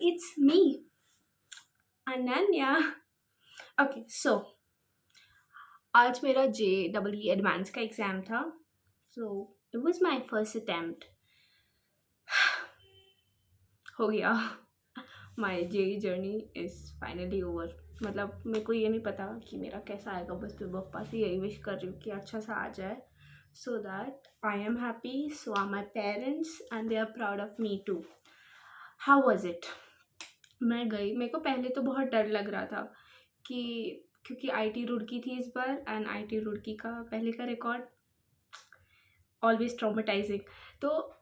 It's me, Ananya. Okay so आज मेरा JEE advance का एग्ज़ाम था. So it was my first attempt. हो गया. My JEE journey is finally over. मतलब मेरे को ये नहीं पता कि मेरा कैसा आएगा. बस मैं पप्पा से यही विश कर रही हूँ कि अच्छा सा आ जाए, so that I am happy, so are my parents and they are proud of me too. How was it? मैं गई. मेरे को पहले तो बहुत डर लग रहा था कि क्योंकि आईटी रुड़की थी इस बार, एंड आईटी रुड़की का पहले का रिकॉर्ड ऑलवेज ट्रॉमेटाइजिंग. तो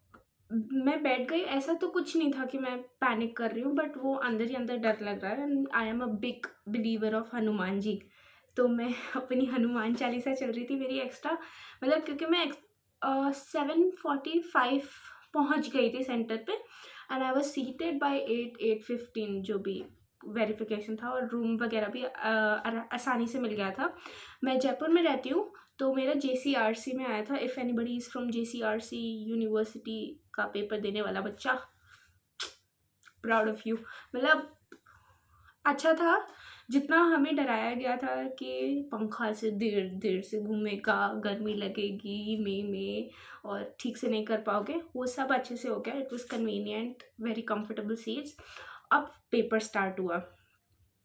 मैं बैठ गई. ऐसा तो कुछ नहीं था कि मैं पैनिक कर रही हूँ, बट वो अंदर ही अंदर डर लग रहा है. And I am a big believer of Hanuman ji. तो मैं अपनी हनुमान चालीसा चल रही थी मेरी एक्स्ट्रा. मतलब क्योंकि मैं 7:45 पहुँच गई थी सेंटर पे, and I was seated by 8:15 जो भी वेरिफिकेशन था, और रूम वगैरह भी आसानी से मिल गया था. मैं जयपुर में रहती हूँ, तो मेरा JCRC में आया था. If anybody is from JCRC university का पेपर देने वाला बच्चा, प्राउड ऑफ यू. मतलब अच्छा था. जितना हमें डराया गया था कि पंखा से देर देर से घूमेगा, गर्मी लगेगी मई में और ठीक से नहीं कर पाओगे, वो सब अच्छे से हो गया. It was convenient, very comfortable seats. अब पेपर स्टार्ट हुआ.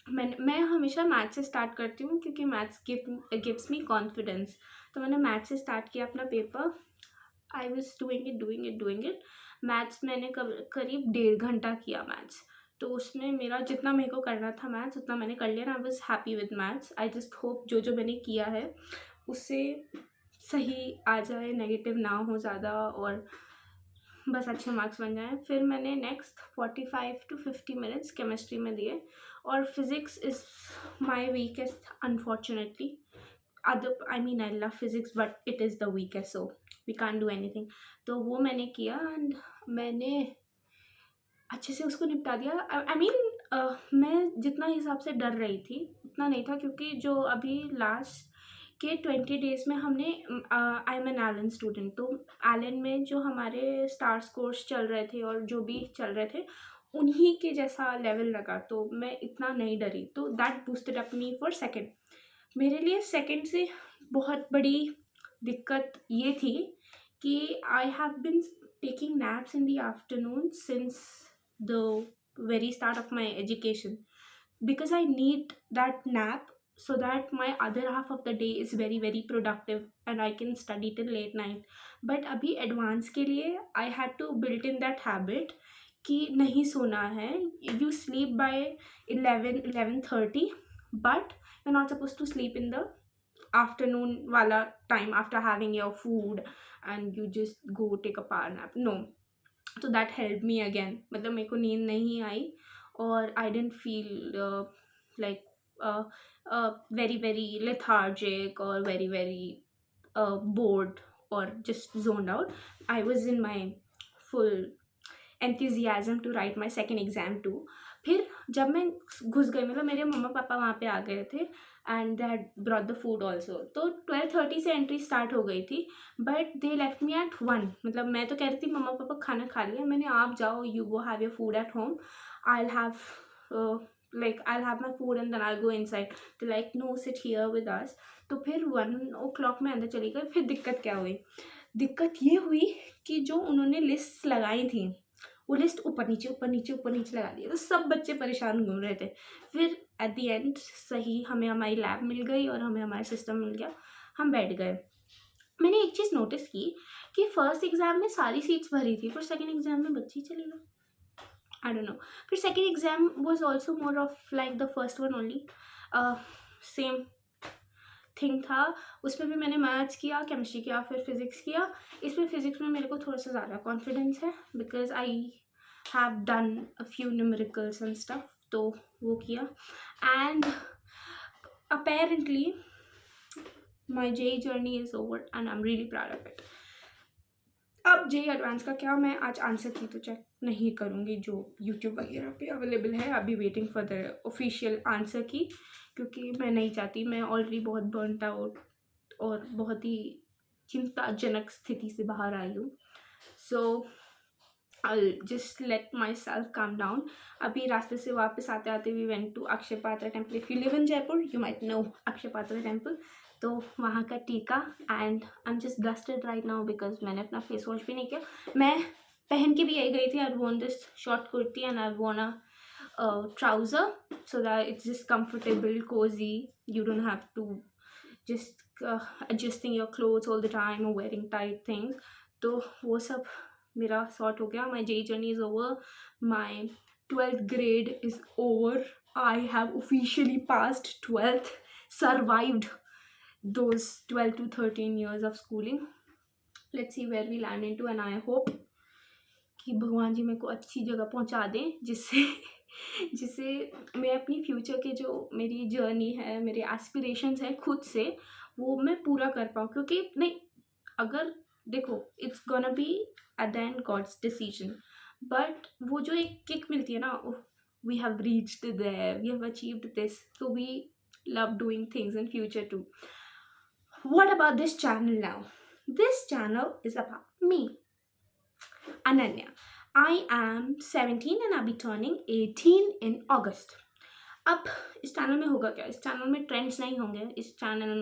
मैं हमेशा मैथ्स से स्टार्ट करती हूँ क्योंकि मैथ्स गिव्स मी कॉन्फिडेंस. तो मैंने मैथ्स से स्टार्ट किया अपना paper. I was doing it. Maths मैंने करीब 1.5 घंटा किया मैथ्स. तो उसमें मेरा जितना मेरे को करना था मैथ्स उतना मैंने कर लिया. I was happy with maths. I just hope जो जो मैंने किया है उससे सही आ जाए, नेगेटिव ना हो ज़्यादा, और बस अच्छे मार्क्स बन जाएँ. फिर मैंने नेक्स्ट 45 to 50 मिनट्स केमिस्ट्री में दिए, और physics is my weakest unfortunately. I mean, I love physics, but it is the weakest, so we can't do anything. तो वो मैंने किया, एंड मैंने अच्छे से उसको निपटा दिया. आई मीन मैं जितना हिसाब से डर रही थी उतना नहीं था, क्योंकि जो अभी लास्ट के 20 डेज़ में हमने I am an Allen student. तो एलन में जो हमारे स्टार्स कोर्स चल रहे थे और जो भी चल रहे थे उन्हीं के जैसा लेवल लगा, तो मैं इतना नहीं डरी. तो that boosted up me for second. मेरे लिए सेकेंड से बहुत बड़ी दिक्कत ये थी कि I have been taking naps in the afternoon since the very start of my education, because I need that nap so that my other half of the day is very very productive and I can study till late night. But अभी advance के लिए I had to build in that habit कि नहीं सोना है. You sleep by 11:30, but you're not supposed to sleep in the afternoon wala time after having your food and you just go take a power nap. No. तो that help me again. मतलब मेरे को नींद नहीं आई, और I didn't feel like very very lethargic और very very bored और just zoned out. I was in my full enthusiasm to write my second exam too. फिर जब मैं घुस गई, मतलब मेरे मम्मा पापा वहाँ पे आ गए थे, and they had brought the food also. तो 12:30 से एंट्री स्टार्ट हो गई थी, but they left me at 1. मतलब मैं तो कह रही थी मम्मा पापा खाना खा लिया. मैंने आप जाओ, you go have your food at home, I I'll have my food and then I'll go inside. तो like no, sit here with us. तो फिर 1 o'clock में अंदर चली गई. फिर दिक्कत क्या हुई? दिक्कत ये हुई कि जो उन्होंने लिस्ट लगाई थी वो लिस्ट ऊपर नीचे ऊपर नीचे ऊपर नीचे लगा दिया, तो सब बच्चे परेशान घूम रहे थे. फिर एट द एंड सही हमें हमारी लैब मिल गई और हमें हमारा सिस्टम मिल गया. हम बैठ गए. मैंने एक चीज़ नोटिस की कि फर्स्ट एग्ज़ाम में सारी सीट्स भरी थी, पर सेकेंड एग्ज़ाम में बच्चे ही चले गए. I don't know. फिर second exam was also more of like the first one only. Same thing था. उसमें भी मैंने मैथ्स किया, केमिस्ट्री किया, फिर फिज़िक्स किया. इसमें फिज़िक्स में मेरे को थोड़ा सा ज़्यादा कॉन्फिडेंस है because I have done a few numericals and stuff. तो वो किया, and apparently my JEE journey is over and I am really proud of it. अब JEE एडवांस का क्या, मैं आज आंसर की तो चेक नहीं करूँगी जो यूट्यूब वगैरह पे अवेलेबल है. अभी waiting for the official answer की, क्योंकि मैं नहीं चाहती. मैं ऑलरेडी बहुत बर्नट आउट और बहुत ही चिंताजनक स्थिति से बाहर आई हूँ. सो I'll just let myself calm down. अभी रास्ते से वापस आते आते we went to Akshay Patra temple. If you live in Jaipur, you might know Akshay Patra temple. तो वहाँ का टीका, and I'm just dusted right now because मैंने अपना फेस वॉश भी नहीं किया. मैं पहन के भी यही गई थी. I'd worn this short kurti and I'd worn a trouser so that it's just comfortable, cozy. You don't have to just adjusting your clothes all the time or wearing tight things. तो वो सब मेरा sort हो गया. My JEE journey is over. My 12th grade is over. I have officially passed 12th, survived those 12 to 13 years of schooling. Let's see where we land into, and I hope कि भगवान जी मेरे को अच्छी जगह पहुंचा दें जिससे जिससे मैं अपनी फ्यूचर के जो मेरी जर्नी है, मेरे एस्पिरेशंस हैं खुद से, वो मैं पूरा कर पाऊँ. क्योंकि नहीं, अगर देखो it's gonna be at the end God's decision, but वो जो एक किक मिलती है ना, we have reached there, we have achieved this, so we love doing things in future too. What about this channel now? This channel is about me, Ananya. I am 17 and I'll be turning 18 in August. अब इस channel में होगा क्या? इस channel में trends नहीं होंगे. इस चैनल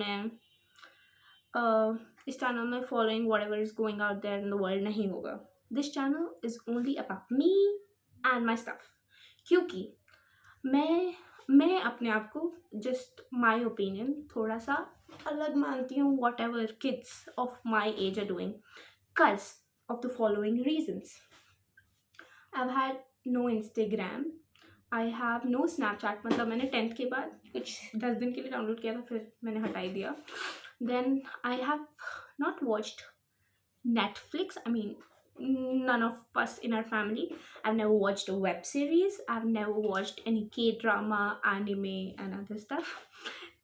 में following whatever is going out there in the world नहीं होगा. This channel is only about me and my stuff. क्योंकि मैं अपने आप को just my opinion थोड़ा सा अलग मानती हूँ whatever kids of my age are doing, cause of the following reasons. I've had no Instagram, I have no Snapchat. मतलब मैंने 10th के बाद कुछ 10 दिन के लिए डाउनलोड किया था, फिर मैंने हटा ही दिया. Then I have not watched Netflix. I mean, none of us in our family. I've never watched a web series. I've never watched any K-drama, anime and other stuff.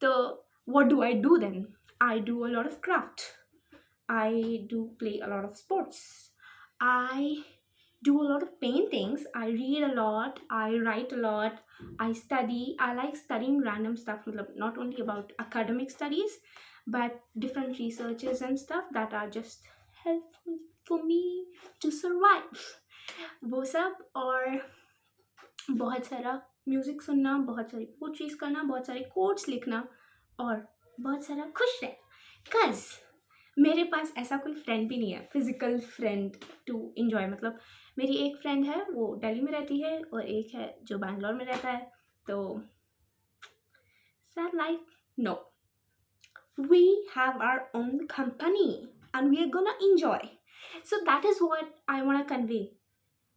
So what do I do then? I do a lot of craft. I do play a lot of sports. I do a lot of paintings. I read a lot. I write a lot. I study. I like studying random stuff. Not only about academic studies, but different researches and stuff that are just helpful for me to survive. वो सब, और बहुत सारा music सुनना, बहुत सारी potteries करना, बहुत सारे कोट्स लिखना, और बहुत सारा खुश रहना. Cause मेरे पास ऐसा कोई फ्रेंड भी नहीं है, फिजिकल फ्रेंड टू इन्जॉय. मतलब मेरी एक फ्रेंड है, वो दिल्ली में रहती है, और एक है जो बैंगलोर में रहता है. तो sad life. No, we have our own company and we are gonna enjoy. So that is what I want to convey,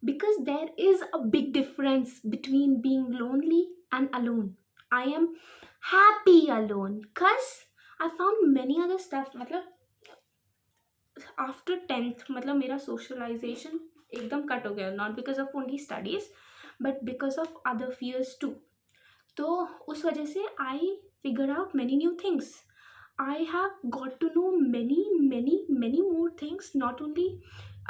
because there is a big difference between being lonely and alone. I am happy alone because I found many other stuff. मतलब after 10th मतलब मेरा socialisation एकदम cut हो गया. Not because of only studies but because of other fears too. तो उस वजह से I figure out many new things. I have got to know many more things, not only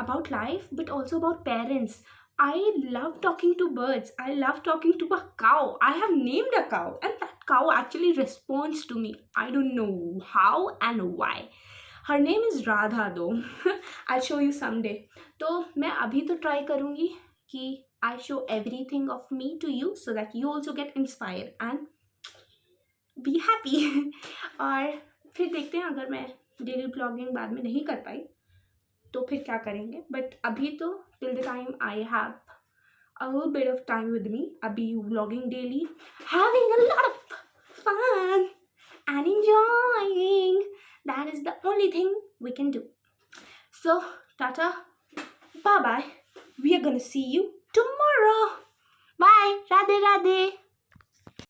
about life but also about parents. I love talking to birds. I love talking to a cow. I have named a cow and that cow actually responds to me. I don't know how and why. Her name is Radha though. I'll show you someday. तो मैं अभी तो try करूँगी कि I show everything of me to you so that you also get inspired and be happy. और फिर देखते हैं, अगर मैं डेली ब्लॉगिंग बाद में नहीं कर पाई तो फिर क्या करेंगे. बट अभी तो till the time I have a little bit of time with me, I'll be vlogging daily, having a lot of fun and enjoying. That is the only thing we can do. So tata, bye bye, we are gonna see you tomorrow. Bye. Radhe Radhe.